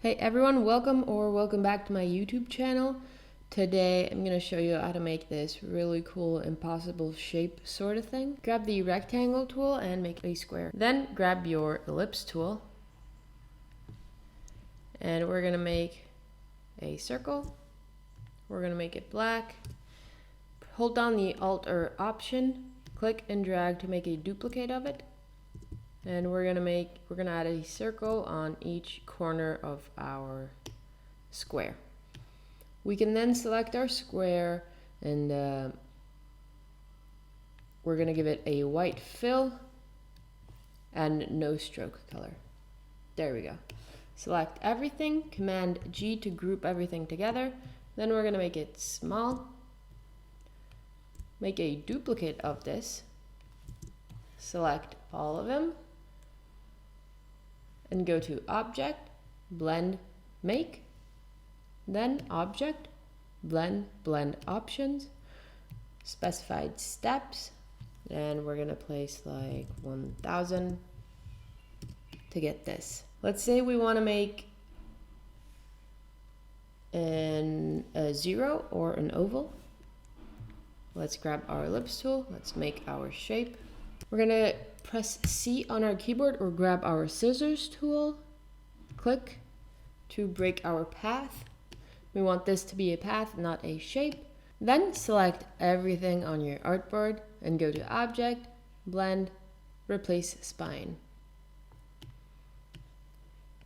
Hey everyone, welcome back to my YouTube channel. Today I'm going to show you how to make this really cool impossible shape sort of thing. Grab the rectangle tool and make a square. Then grab your ellipse tool and we're going to make a circle. We're going to make it black. Hold down the Alt or Option, click and drag to make a duplicate of it. And we're gonna add a circle on each corner of our square. We can then select our square and we're gonna give it a white fill and no stroke color. There we go. Select everything, Command G to group everything together. Then we're gonna make it small. Make a duplicate of this. Select all of them. And go to Object, Blend, Make, then Object, Blend, Blend Options, Specified Steps, and we're gonna place like 1000 to get this. Let's say we wanna make a zero or an oval. Let's grab our ellipse tool, let's make our shape. We're gonna press C on our keyboard or grab our scissors tool, click to break our path. We want this to be a path, not a shape. Then select everything on your artboard and go to Object, Blend, Replace Spine.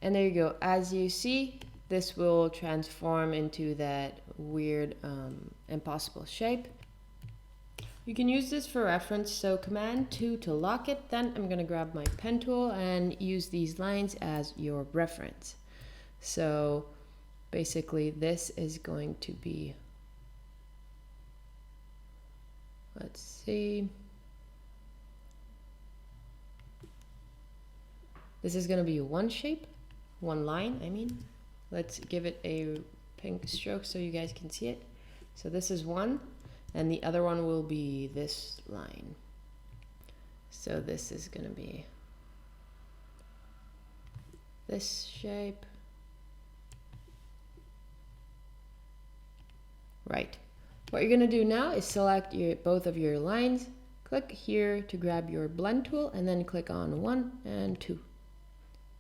And there you go. As you see, this will transform into that weird impossible shape. You can use this for reference, so Command 2 to lock it. Then I'm going to grab my pen tool and use these lines as your reference. So basically this is going to be, let's see, this is going to be one shape, one line, I mean. Let's give it a pink stroke so you guys can see it. So this is one. And the other one will be this line. So this is going to be this shape. Right. What you're going to do now is select both of your lines. Click here to grab your blend tool and then click on 1 and 2.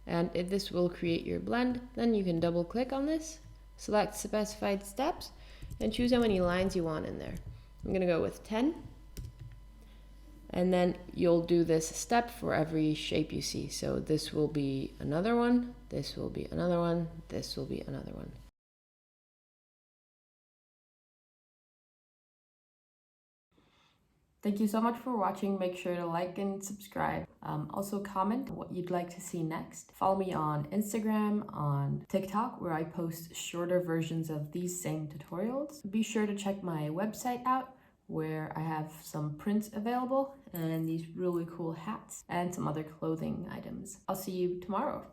And if this will create your blend, then you can double click on this, select specified steps, and choose how many lines you want in there. I'm going to go with 10. And then you'll do this step for every shape you see. So this will be another one, this will be another one, this will be another one. Thank you so much for watching. Make sure to like and subscribe. Also comment what you'd like to see next. Follow me on Instagram, on TikTok, where I post shorter versions of these same tutorials. Be sure to check my website out, where I have some prints available and these really cool hats and some other clothing items. I'll see you tomorrow.